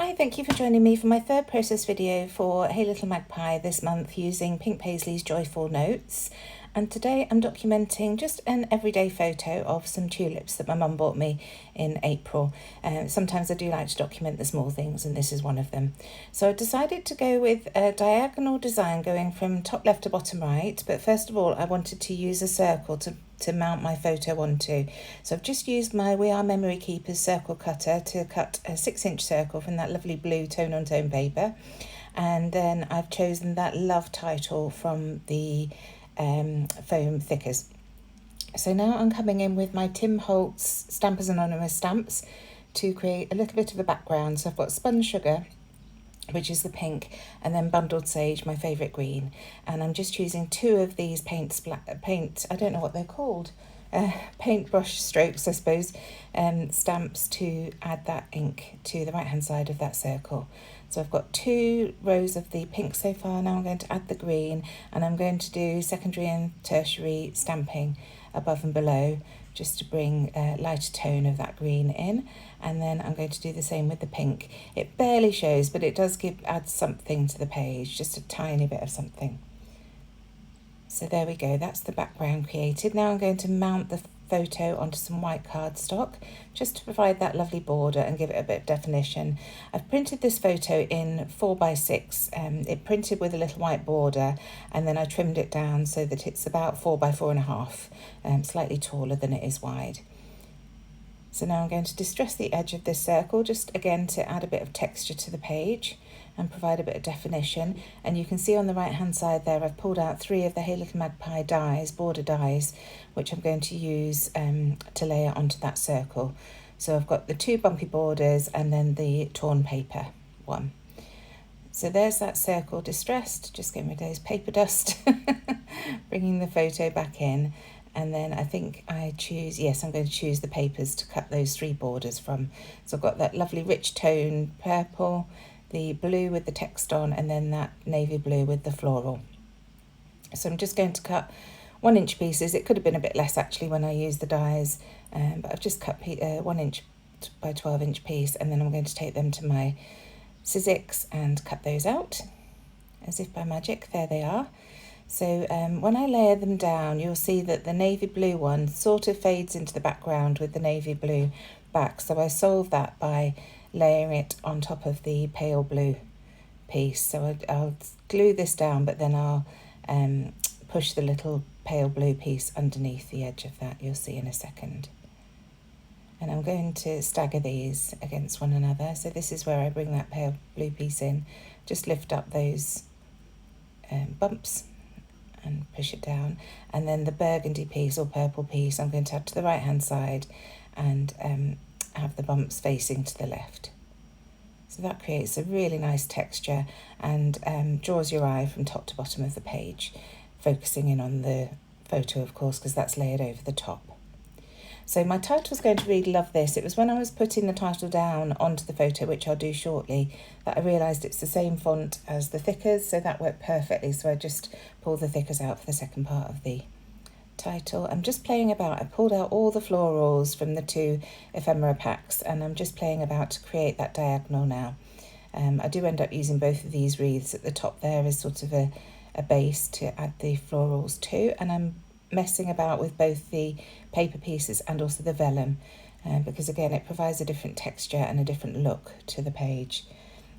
Hi, thank you for joining me for my third process video for Hey Little Magpie this month using Pink Paislee's Joyful Notes. And today I'm documenting just an everyday photo of some tulips that my mum bought me in April. Sometimes I do like to document the small things, and this is one of them. So I decided to go with a diagonal design going from top left to bottom right, but first of all I wanted to use a circle to mount my photo onto. So I've just used my We Are Memory Keepers circle cutter to cut a 6-inch circle from that lovely blue tone-on-tone paper. And then I've chosen that love title from the foam thickers. So now I'm coming in with my Tim Holtz Stampers Anonymous stamps to create a little bit of a background. So I've got spun sugar, which is the pink, and then bundled sage, my favourite green. And I'm just choosing two of these paint, I don't know what they're called, paintbrush strokes, I suppose, stamps to add that ink to the right hand side of that circle. So I've got 2 rows of the pink so far. Now I'm going to add the green, and I'm going to do secondary and tertiary stamping above and below just to bring a lighter tone of that green in. And then I'm going to do the same with the pink. It barely shows, but it does add something to the page, just a tiny bit of something. So there we go, that's the background created. Now I'm going to mount the photo onto some white cardstock just to provide that lovely border and give it a bit of definition. I've printed this photo in 4x6. It printed with a little white border, and then I trimmed it down so that it's about 4x4.5, slightly taller than it is wide. So now I'm going to distress the edge of this circle, just again to add a bit of texture to the page and provide a bit of definition. And you can see on the right hand side there I've pulled out 3 of the Hey Little Magpie dies, border dies, which I'm going to use to layer onto that circle. So I've got the 2 bumpy borders and then the torn paper one. So there's that circle distressed, just getting rid of those paper dust, bringing the photo back in. And then I think I'm going to choose the papers to cut those 3 borders from. So I've got that lovely rich tone purple, the blue with the text on, and then that navy blue with the floral. So I'm just going to cut 1-inch pieces. It could have been a bit less actually when I used the dies, but I've just cut 1-inch by 12-inch piece, and then I'm going to take them to my Sizzix and cut those out. As if by magic, there they are. So when I layer them down, you'll see that the navy blue one sort of fades into the background with the navy blue back. So I solve that by layering it on top of the pale blue piece. So I'll glue this down, but then I'll push the little pale blue piece underneath the edge of that. You'll see in a second. And I'm going to stagger these against one another. So this is where I bring that pale blue piece in. Just lift up those bumps and push it down, and then the burgundy piece or purple piece I'm going to add to the right hand side and have the bumps facing to the left. So that creates a really nice texture and draws your eye from top to bottom of the page, focusing in on the photo of course because that's layered over the top. So my title's going to read Love This. It was when I was putting the title down onto the photo, which I'll do shortly, that I realised it's the same font as the thickers, so that worked perfectly. So I just pulled the thickers out for the second part of the title. I'm just playing about. I pulled out all the florals from the 2 ephemera packs, and I'm just playing about to create that diagonal now. I do end up using both of these wreaths at the top there as sort of a base to add the florals to, and I'm messing about with both the paper pieces and also the vellum because again it provides a different texture and a different look to the page.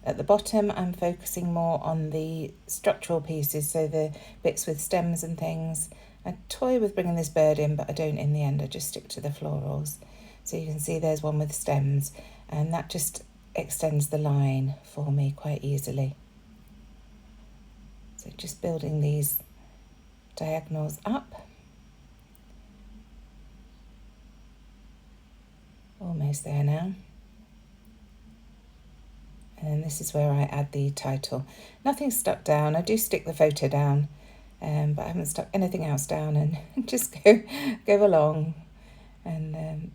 At the bottom I'm focusing more on the structural pieces, so the bits with stems and things. I toy with bringing this bird in, but I don't in the end. I just stick to the florals. So you can see there's one with stems, and that just extends the line for me quite easily. So just building these diagonals up. Almost there now. And this is where I add the title. Nothing's stuck down. I do stick the photo down, but I haven't stuck anything else down, and just go along. And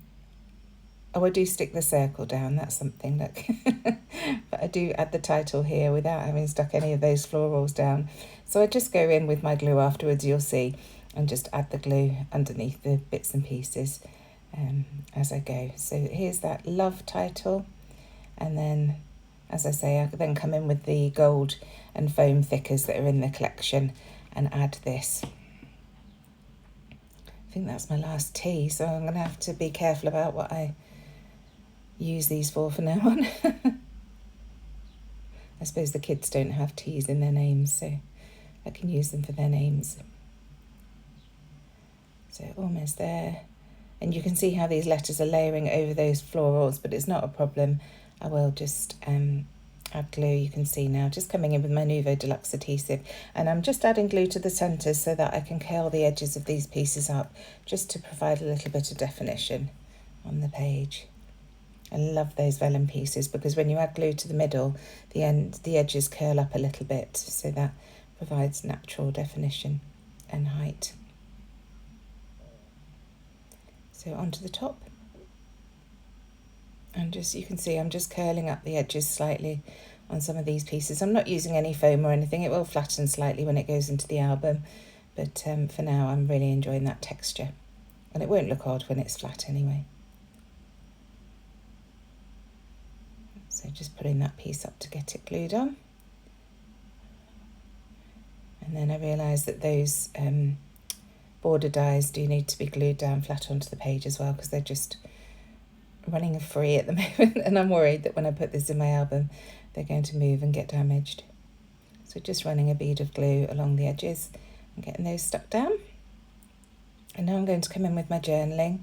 I do stick the circle down. That's something that, but I do add the title here without having stuck any of those florals down. So I just go in with my glue afterwards, you'll see, and just add the glue underneath the bits and pieces as I go. So here's that love title, and then as I say, I could then come in with the gold and foam thickers that are in the collection and add this. I think that's my last tea, so I'm going to have to be careful about what I use these for now on. I suppose the kids don't have teas in their names, so I can use them for their names. So almost there. And you can see how these letters are layering over those florals, but it's not a problem. I will just add glue. You can see now, just coming in with my Nuvo Deluxe adhesive, and I'm just adding glue to the centres so that I can curl the edges of these pieces up, just to provide a little bit of definition on the page. I love those vellum pieces because when you add glue to the middle, the edges curl up a little bit, so that provides natural definition and height. So onto the top. And just, you can see I'm just curling up the edges slightly on some of these pieces. I'm not using any foam or anything. It will flatten slightly when it goes into the album, but for now I'm really enjoying that texture, and it won't look odd when it's flat anyway. So just putting that piece up to get it glued on. And then I realised that those border dies do need to be glued down flat onto the page as well, because they're just running free at the moment, and I'm worried that when I put this in my album they're going to move and get damaged. So just running a bead of glue along the edges and getting those stuck down. And now I'm going to come in with my journaling.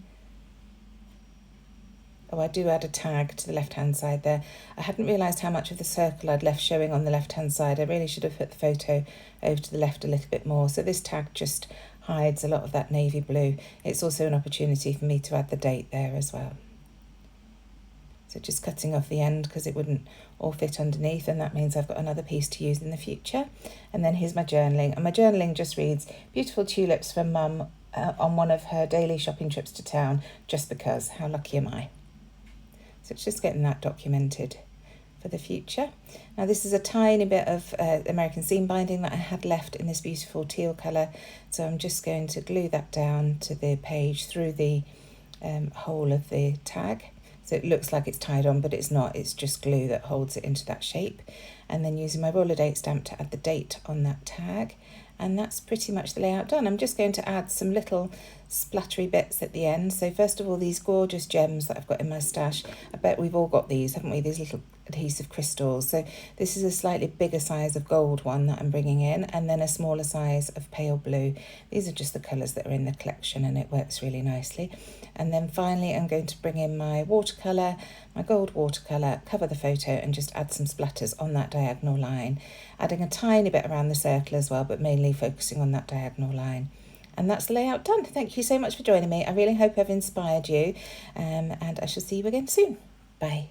Oh, I do add a tag to the left hand side there. I hadn't realised how much of the circle I'd left showing on the left hand side. I really should have put the photo over to the left a little bit more. So this tag just hides a lot of that navy blue. It's also an opportunity for me to add the date there as well. So just cutting off the end because it wouldn't all fit underneath, and that means I've got another piece to use in the future. And then here's my journaling, and my journaling just reads, "Beautiful tulips from Mum on one of her daily shopping trips to town, just because, how lucky am I?" So it's just getting that documented for the future. Now this is a tiny bit of American seam binding that I had left in this beautiful teal colour, so I'm just going to glue that down to the page through the hole of the tag. So it looks like it's tied on, but it's not. It's just glue that holds it into that shape. And then using my roller date stamp to add the date on that tag. And that's pretty much the layout done. I'm just going to add some little splattery bits at the end. So first of all, these gorgeous gems that I've got in my stash. I bet we've all got these, haven't we? These little adhesive crystals. So this is a slightly bigger size of gold one that I'm bringing in, and then a smaller size of pale blue. These are just the colours that are in the collection, and it works really nicely. And then finally I'm going to bring in my watercolour, my gold watercolour, cover the photo and just add some splatters on that diagonal line, adding a tiny bit around the circle as well, but mainly focusing on that diagonal line. And that's the layout done. Thank you so much for joining me. I really hope I've inspired you, and I shall see you again soon. Bye.